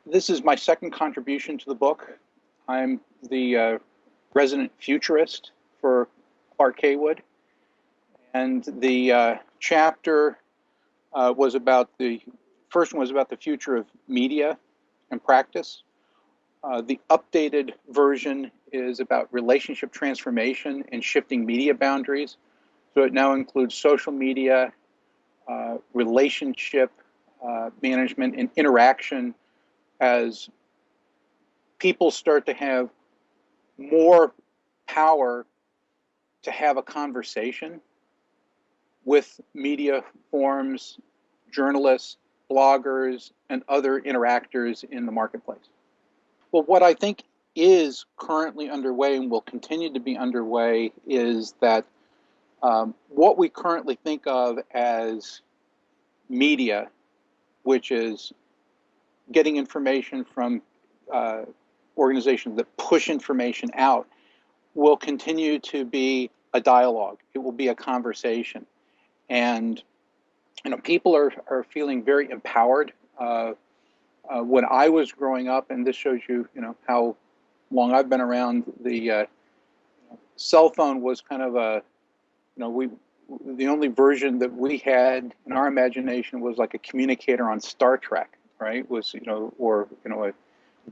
This is my second contribution to the book. I'm the resident futurist for Clark Haywood, and the chapter was about the first one was about the future of media and practice. The updated version is about relationship transformation and shifting media boundaries. So it now includes social media, relationship management, and interaction as people start to have more power to have a conversation with media forms, journalists, bloggers, and other interactors in the marketplace. Well, what I think is currently underway and will continue to be underway is that what we currently think of as media, which is getting information from organizations that push information out, will continue to be a dialogue. It will be a conversation. And people are feeling very empowered. When I was growing up, and this shows you, how long I've been around, the cell phone was kind of the only version that we had in our imagination was like a communicator on Star Trek, right? Was, or, a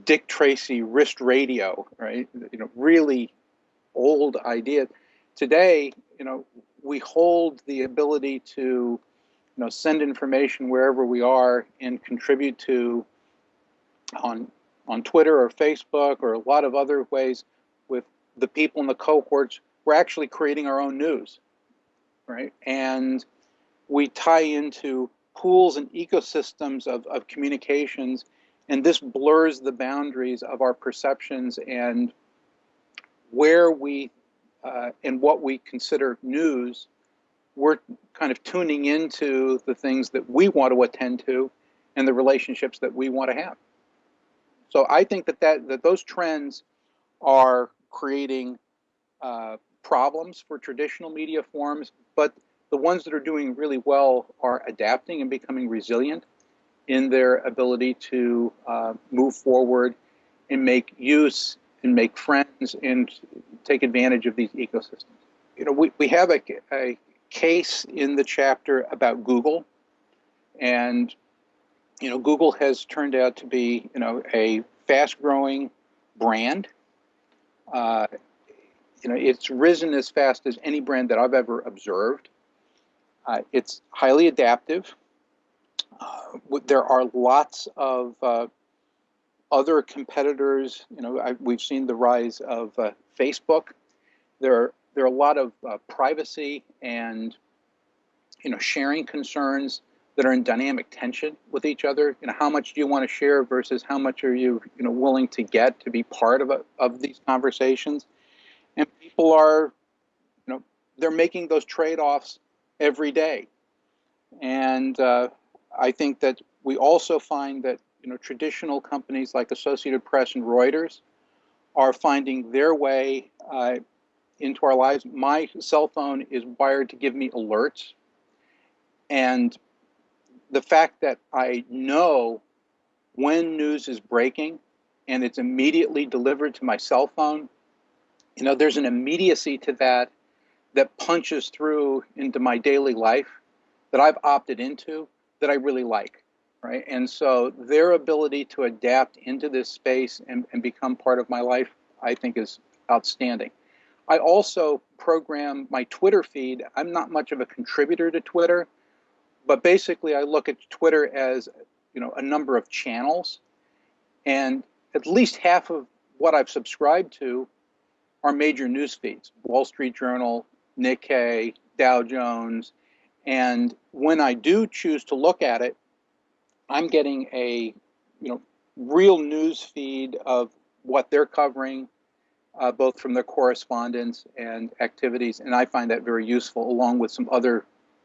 Dick Tracy wrist radio, right? Really old idea. Today, we hold the ability to, send information wherever we are and contribute to on Twitter or Facebook or a lot of other ways with the people in the cohorts. We're actually creating our own news, right? And we tie into pools and ecosystems of communications, and this blurs the boundaries of our perceptions and where we and what we consider news. We're kind of tuning into the things that we want to attend to and the relationships that we want to have. So I think that those trends are creating problems for traditional media forms, but the ones that are doing really well are adapting and becoming resilient in their ability to move forward and make use and make friends and take advantage of these ecosystems. We have a case in the chapter about Google, and Google has turned out to be a fast-growing brand. It's risen as fast as any brand that I've ever observed. It's highly adaptive. There are lots of other competitors. We've seen the rise of Facebook. There are a lot of privacy and sharing concerns that are in dynamic tension with each other. How much do you want to share versus how much are you willing to get to be part of these conversations? And people are they're making those trade-offs every day. And I think that we also find that traditional companies like Associated Press and Reuters are finding their way into our lives. My cell phone is wired to give me alerts, and the fact that I know when news is breaking and it's immediately delivered to my cell phone, there's an immediacy to that punches through into my daily life that I've opted into that I really like, right? And so their ability to adapt into this space and become part of my life, I think, is outstanding. I also program my Twitter feed. I'm not much of a contributor to Twitter, but basically I look at Twitter as a number of channels, and at least half of what I've subscribed to are major news feeds: Wall Street Journal, Nikkei, Dow Jones. And when I do choose to look at it, I'm getting a real news feed of what they're covering, both from their correspondence and activities, and I find that very useful, along with some other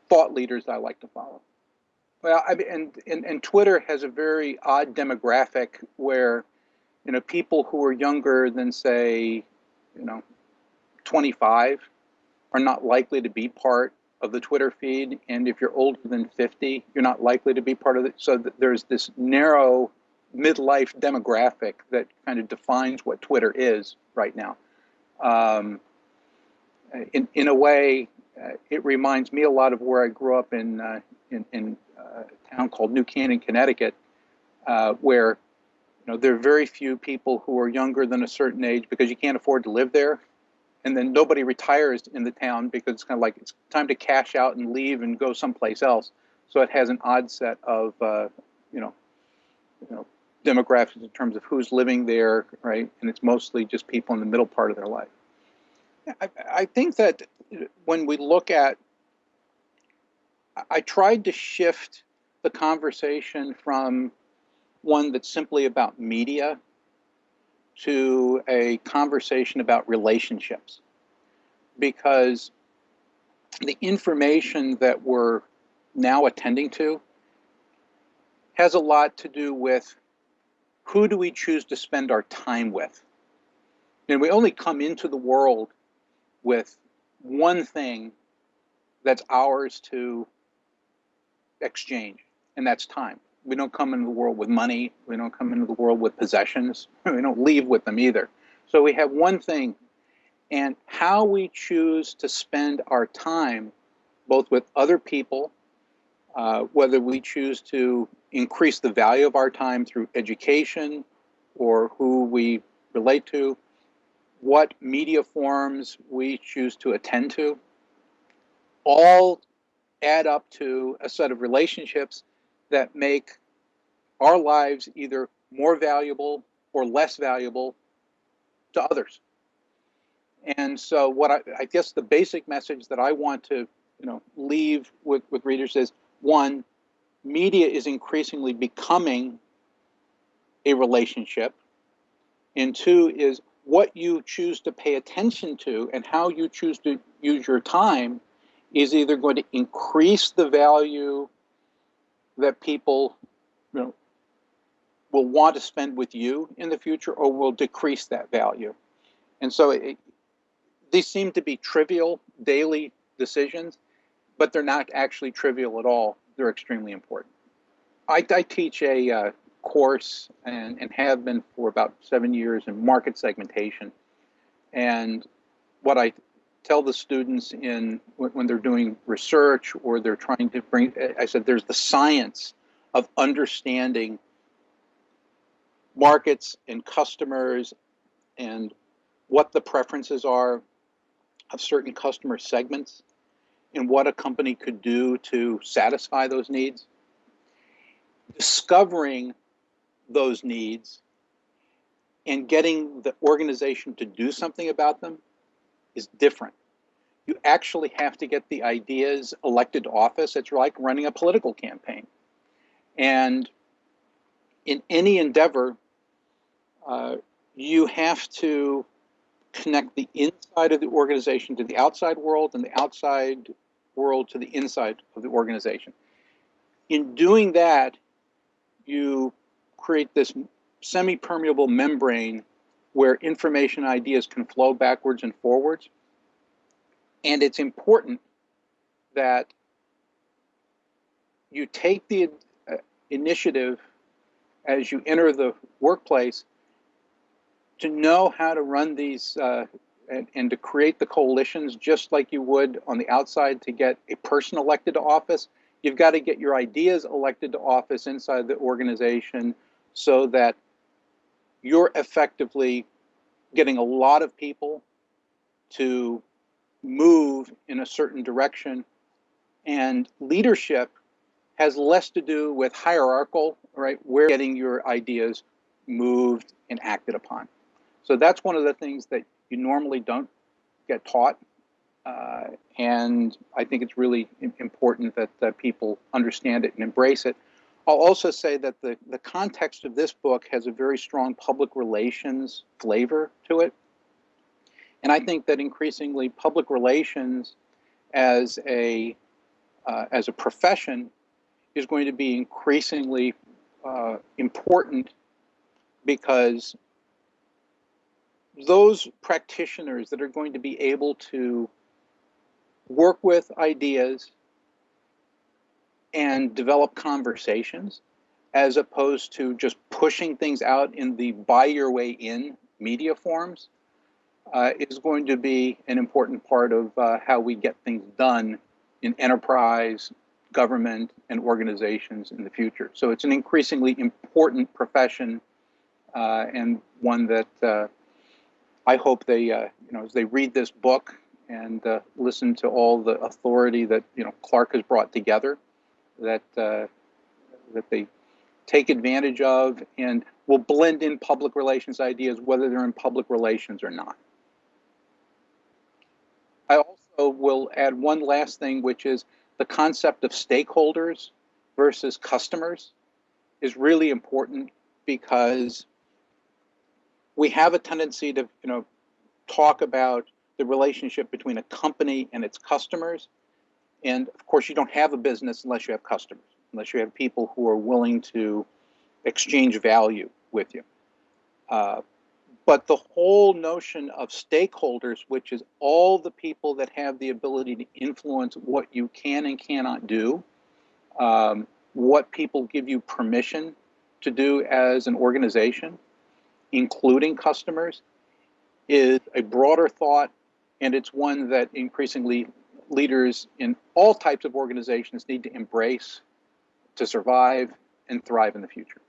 thought leaders that I like to follow. Well, and Twitter has a very odd demographic where people who are younger than, say, 25 are not likely to be part of the Twitter feed, and if you're older than 50, you're not likely to be part of it. So there's this narrow midlife demographic that kind of defines what Twitter is right now. In a way, it reminds me a lot of where I grew up in a town called New Canaan, Connecticut, where there are very few people who are younger than a certain age because you can't afford to live there. And then nobody retires in the town because it's kind of like it's time to cash out and leave and go someplace else. So it has an odd set of demographics in terms of who's living there, right? And it's mostly just people in the middle part of their life. I think that when we look at, I tried to shift the conversation from one that's simply about media to a conversation about relationships, because the information that we're now attending to has a lot to do with who do we choose to spend our time with. And we only come into the world with one thing that's ours to exchange, and that's time. We don't come into the world with money. We don't come into the world with possessions. We don't leave with them either. So we have one thing, and how we choose to spend our time, both with other people, whether we choose to increase the value of our time through education or who we relate to, what media forms we choose to attend to, all add up to a set of relationships that make our lives either more valuable or less valuable to others. And so what I guess the basic message that I want to leave with readers is, one, media is increasingly becoming a relationship, and two is what you choose to pay attention to and how you choose to use your time is either going to increase the value that people will want to spend with you in the future, or will decrease that value. And so these seem to be trivial daily decisions, but they're not actually trivial at all. They're extremely important. I teach a course and have been for about 7 years in market segmentation. And what I tell the students when they're doing research or they're trying to I said, there's the science of understanding markets and customers and what the preferences are of certain customer segments and what a company could do to satisfy those needs. Discovering those needs and getting the organization to do something about them is different. You actually have to get the ideas elected to office. It's like running a political campaign. And in any endeavor, you have to connect the inside of the organization to the outside world and the outside world to the inside of the organization. In doing that, you create this semi-permeable membrane where information and ideas can flow backwards and forwards. And it's important that you take the initiative as you enter the workplace to know how to run these and to create the coalitions just like you would on the outside to get a person elected to office. You've got to get your ideas elected to office inside the organization so that you're effectively getting a lot of people to move in a certain direction. And leadership has less to do with hierarchical, right? Where getting your ideas moved and acted upon. So that's one of the things that you normally don't get taught. And I think it's really important that people understand it and embrace it. I'll also say that the context of this book has a very strong public relations flavor to it. And I think that increasingly public relations as a profession is going to be increasingly important, because those practitioners that are going to be able to work with ideas and develop conversations as opposed to just pushing things out in the buy your way in media forms, is going to be an important part of how we get things done in enterprise, government, and organizations in the future. So it's an increasingly important profession, and one that I hope they, as they read this book and listen to all the authority that Clark has brought together, that they take advantage of and will blend in public relations ideas, whether they're in public relations or not. I also will add one last thing, which is the concept of stakeholders versus customers is really important, because we have a tendency to, talk about the relationship between a company and its customers. And of course, you don't have a business unless you have customers, unless you have people who are willing to exchange value with you. But the whole notion of stakeholders, which is all the people that have the ability to influence what you can and cannot do, what people give you permission to do as an organization, including customers, is a broader thought, and it's one that increasingly leaders in all types of organizations need to embrace to survive and thrive in the future.